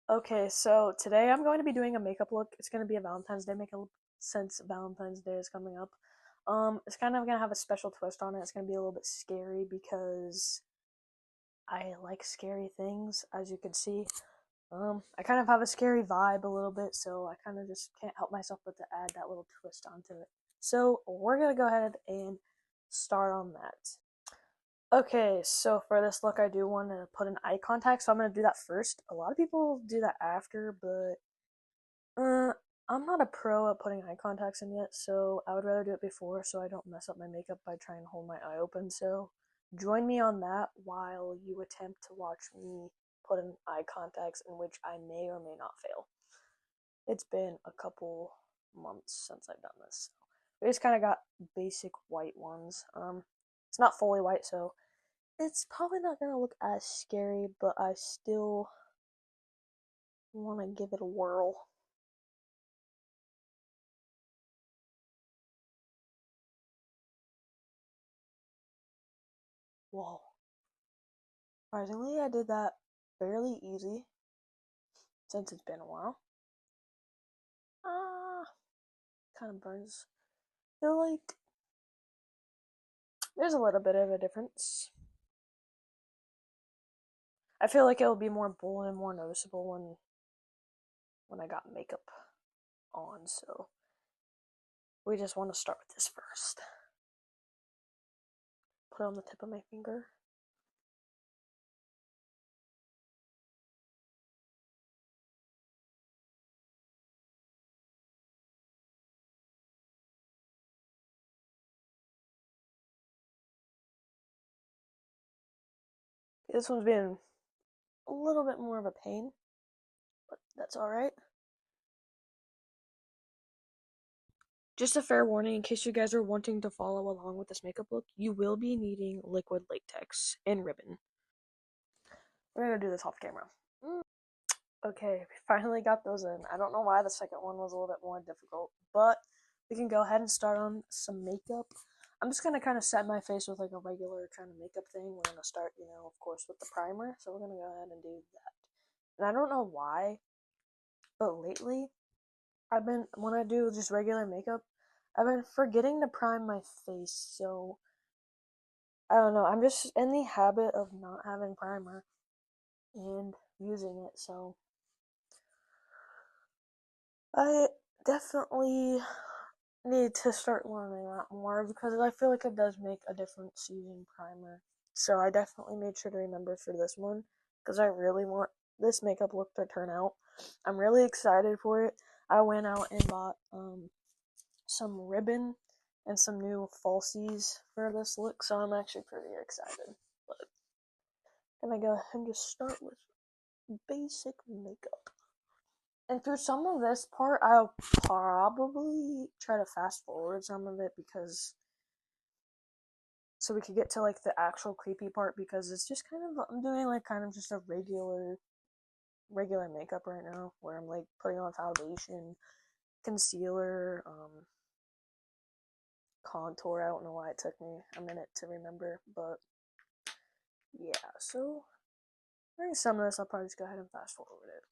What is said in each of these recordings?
Okay, so today I'm going to be doing a makeup look. It's going to be a Valentine's Day makeup since Valentine's Day is coming up. It's kind of going to have a special twist on it. It's going to be a little bit scary because I like scary things, as you can see. I kind of have a scary vibe a little bit, so I kind of just can't help myself but to add that little twist onto it. So we're going to go ahead and start on that. Okay, so for this look, I do want to put an eye contact, so I'm going to do that first. A lot of people do that after, but I'm not a pro at putting eye contacts in yet, so I would rather do it before so I don't mess up my makeup by trying to hold my eye open. So join me on that while you attempt to watch me put in eye contacts in which I may or may not fail. It's been a couple months since I've done this. We just kind of got basic white ones. It's not fully white, so it's probably not gonna look as scary, but I still want to give it a whirl. Whoa. Surprisingly, I did that fairly easy since it's been a while. Ah, kind of burns. I feel like there's a little bit of a difference. I feel like it'll be more bold and more noticeable when I got makeup on, so we just want to start with this first. Put it on the tip of my finger. This one's been a little bit more of a pain, but that's alright. Just a fair warning in case you guys are wanting to follow along with this makeup look, you will be needing liquid latex and ribbon. We're gonna do this off camera. Okay, we finally got those in. I don't know why the second one was a little bit more difficult, but we can go ahead and start on some makeup. I'm just gonna kind of set my face with like a regular kind of makeup thing. We're gonna start, of course, with the primer. So we're gonna go ahead and do that. And I don't know why, but lately when I do just regular makeup, I've been forgetting to prime my face. So I don't know. I'm just in the habit of not having primer and using it. So I definitely need to start learning that more because I feel like it does make a difference using primer. So I definitely made sure to remember for this one because I really want this makeup look to turn out. I'm really excited for it. I went out and bought some ribbon and some new falsies for this look, so I'm actually pretty excited. But I'm gonna go ahead and just start with basic makeup. And through some of this part, I'll probably try to fast forward some of it because so we could get to like the actual creepy part because it's just kind of I'm doing like kind of just a regular makeup right now where I'm like putting on foundation, concealer, contour. I don't know why it took me a minute to remember, but yeah. So during some of this, I'll probably just go ahead and fast forward it.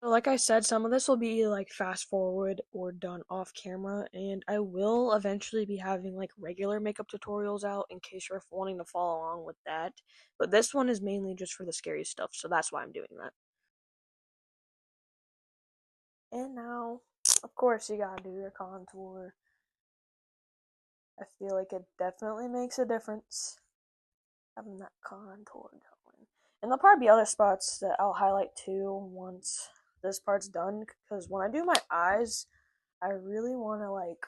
So like I said, some of this will be like fast forward or done off camera, and I will eventually be having like regular makeup tutorials out in case you're wanting to follow along with that. But this one is mainly just for the scary stuff, so that's why I'm doing that. And now, of course, you gotta do your contour. I feel like it definitely makes a difference having that contour going. And there'll probably be other spots that I'll highlight too once this part's done, because when I do my eyes, I really want to like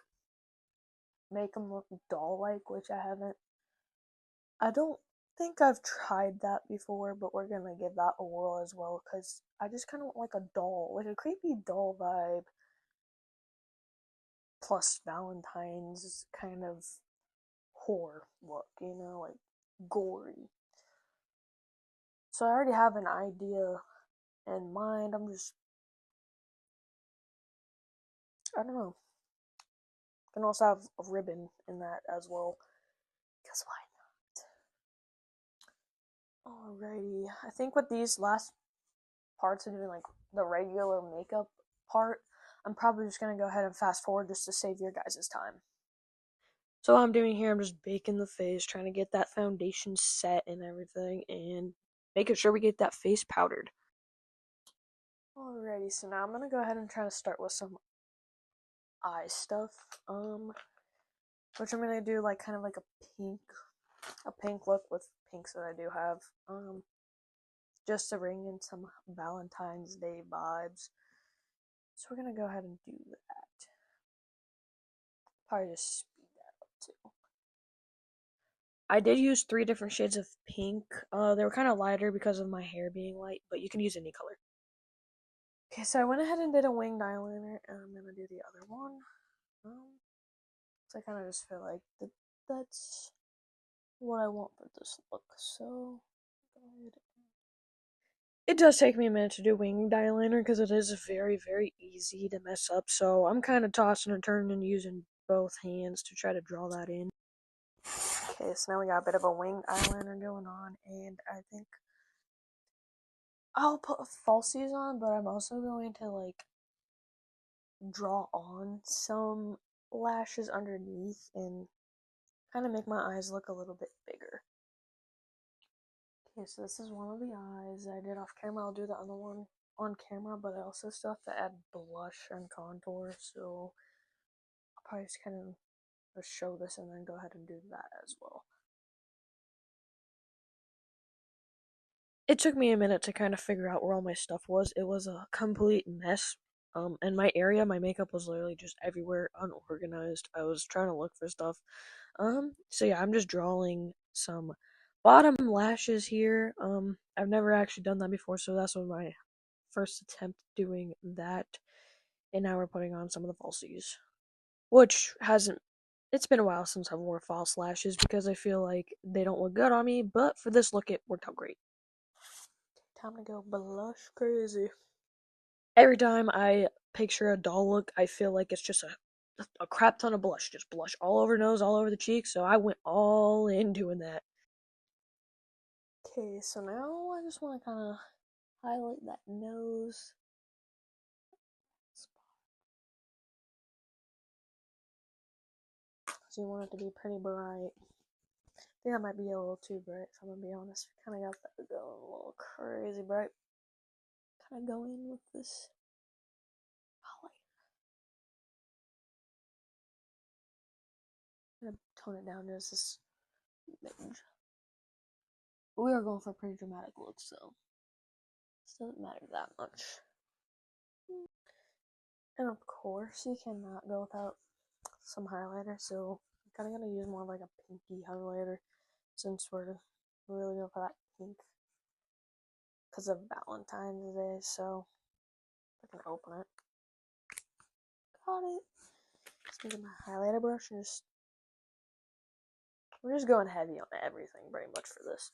make them look doll-like, which I haven't. I don't think I've tried that before, but we're gonna give that a whirl as well because I just kind of want like a doll, like a creepy doll vibe, plus Valentine's kind of horror look, like gory. So I already have an idea in mind. I don't know. Can also have a ribbon in that as well. Because why not? Alrighty. I think with these last parts of doing like the regular makeup part, I'm probably just gonna go ahead and fast forward just to save your guys' time. So what I'm doing here, I'm just baking the face, trying to get that foundation set and everything, and making sure we get that face powdered. Alrighty, so now I'm gonna go ahead and try to start with some eye stuff. Which I'm gonna do like kind of like a pink look with pinks that I do have. Just to bring in some Valentine's Day vibes. So we're gonna go ahead and do that. Probably just speed that up too. I did use 3 different shades of pink. They were kind of lighter because of my hair being light, but you can use any color. Okay, so I went ahead and did a winged eyeliner, and I'm gonna do the other one. So I kind of just feel like that's what I want for this look. So it does take me a minute to do winged eyeliner because it is very, very easy to mess up. So I'm kind of tossing and turning and using both hands to try to draw that in. Okay, so now we got a bit of a winged eyeliner going on, and I think I'll put falsies on, but I'm also going to like draw on some lashes underneath and kind of make my eyes look a little bit bigger. Okay, so this is one of the eyes I did off camera. I'll do the other one on camera, but I also still have to add blush and contour, so I'll probably just kind of just show this and then go ahead and do that as well. It took me a minute to kind of figure out where all my stuff was. It was a complete mess. And my area, my makeup was literally just everywhere, unorganized. I was trying to look for stuff. So yeah, I'm just drawing some bottom lashes here. I've never actually done that before, so that's was my first attempt doing that. And now we're putting on some of the falsies, which hasn't. It's been a while since I've worn false lashes because I feel like they don't look good on me. But for this look, it worked out great. Time to go blush crazy. Every time I picture a doll look, I feel like it's just a crap ton of blush. Just blush all over nose, all over the cheeks. So I went all in doing that. Okay, so now I just want to kind of highlight that nose. So you want it to be pretty bright. I think that might be a little too bright, if I'm gonna be honest. Kind of got that going a little crazy bright. Kind of go in with this highlight. I'm gonna tone it down to this beige. We are going for a pretty dramatic look, so this doesn't matter that much. And of course, you cannot go without some highlighter, so I'm kind of gonna use more of like a pinky highlighter since we're really going for that pink because of Valentine's Day. So I can open it. Got it. Just using my highlighter brush and we're just going heavy on everything pretty much for this.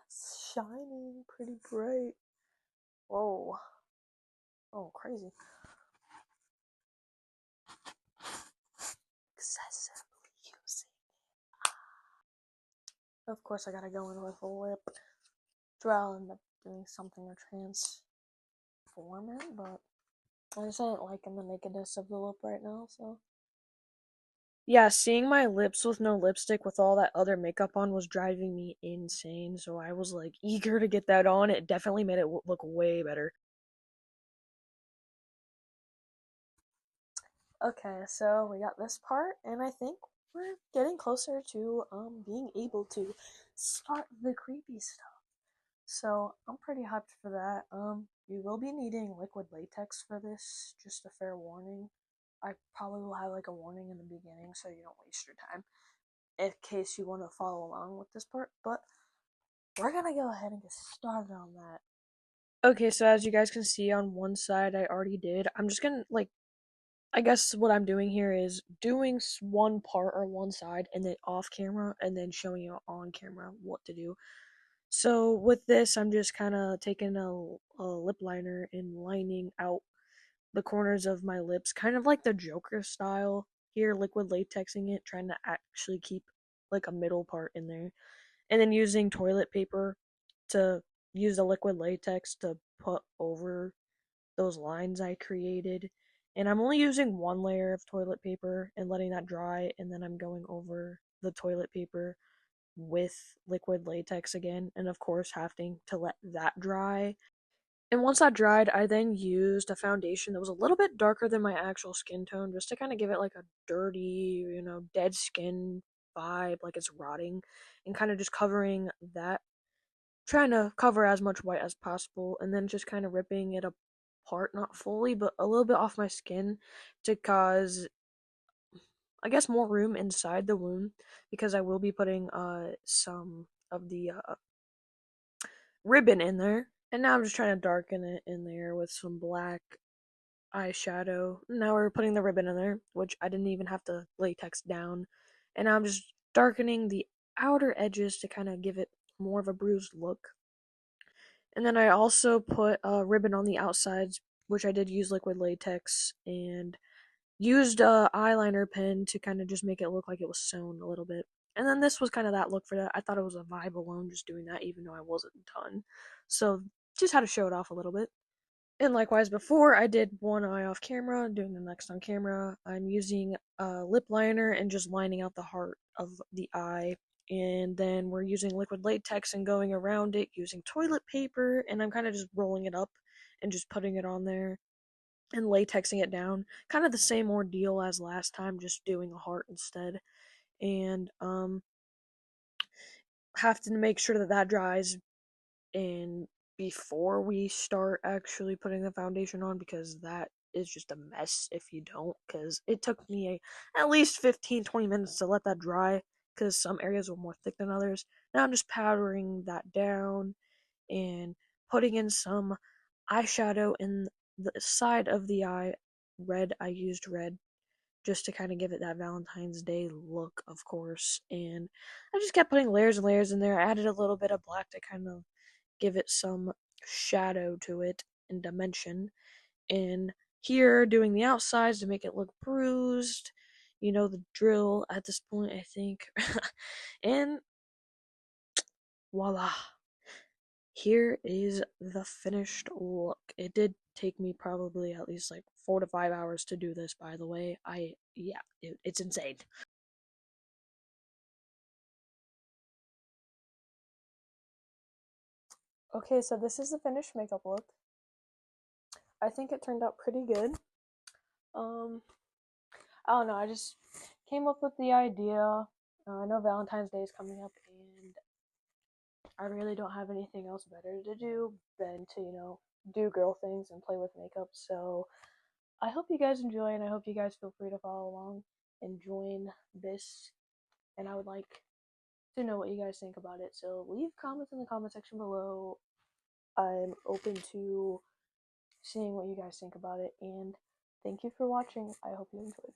It's shining pretty bright. Whoa. Oh, crazy. Excessively using it. Of course, I gotta go in with a lip. I'll end up doing something to transform it, but I just ain't liking the nakedness of the lip right now, so. Yeah, seeing my lips with no lipstick with all that other makeup on was driving me insane, so I was like eager to get that on. It definitely made it look way better. Okay, so we got this part, and I think we're getting closer to being able to start the creepy stuff. So I'm pretty hyped for that. You will be needing liquid latex for this, just a fair warning. I probably will have like a warning in the beginning so you don't waste your time in case you want to follow along with this part, but we're gonna go ahead and get started on that. Okay, so as you guys can see on one side, I already did. I'm just gonna like I guess what I'm doing here is doing one part or one side and then off camera and then showing you on camera what to do. So with this, I'm just kind of taking a lip liner and lining out the corners of my lips, kind of like the Joker style here, liquid latexing it, trying to actually keep like a middle part in there. And then using toilet paper to use the liquid latex to put over those lines I created. And I'm only using one layer of toilet paper and letting that dry, and then I'm going over the toilet paper with liquid latex again, and of course having to let that dry. And once that dried, I then used a foundation that was a little bit darker than my actual skin tone, just to kind of give it like a dirty, dead skin vibe, like it's rotting, and kind of just covering that, trying to cover as much white as possible, and then just kind of ripping it apart, not fully, but a little bit off my skin to cause, I guess, more room inside the wound, because I will be putting some of the ribbon in there. And now I'm just trying to darken it in there with some black eyeshadow. Now we're putting the ribbon in there, which I didn't even have to latex down. And now I'm just darkening the outer edges to kind of give it more of a bruised look. And then I also put a ribbon on the outsides, which I did use liquid latex, and used a eyeliner pen to kind of just make it look like it was sewn a little bit. And then this was kind of that look for that. I thought it was a vibe alone just doing that, even though I wasn't done. So just had to show it off a little bit. And likewise, before I did one eye off camera, doing the next on camera, I'm using a lip liner and just lining out the heart of the eye. And then we're using liquid latex and going around it using toilet paper. And I'm kind of just rolling it up and just putting it on there and latexing it down. Kind of the same ordeal as last time, just doing a heart instead. And have to make sure that that dries and before we start actually putting the foundation on, because that is just a mess if you don't, because it took me at least 15-20 minutes to let that dry, because some areas were more thick than others. Now I'm just powdering that down and putting in some eyeshadow in the side of the eye. Red, I used red just to kind of give it that Valentine's Day look, of course. And I just kept putting layers and layers in there. I added a little bit of black to kind of give it some shadow to it and dimension. And here, doing the outsides to make it look bruised. You know the drill at this point, I think. And voila. Here is the finished look. It did take me probably at least like 4 to 5 hours to do this, by the way. Yeah, it's insane. Okay, so this is the finished makeup look. I think it turned out pretty good. Um, I don't know. I just came up with the idea. I know Valentine's Day is coming up, and I really don't have anything else better to do than to, do girl things and play with makeup. So I hope you guys enjoy, and I hope you guys feel free to follow along and join this. And I would like to know what you guys think about it. So leave comments in the comment section below. I'm open to seeing what you guys think about it, and thank you for watching. I hope you enjoyed.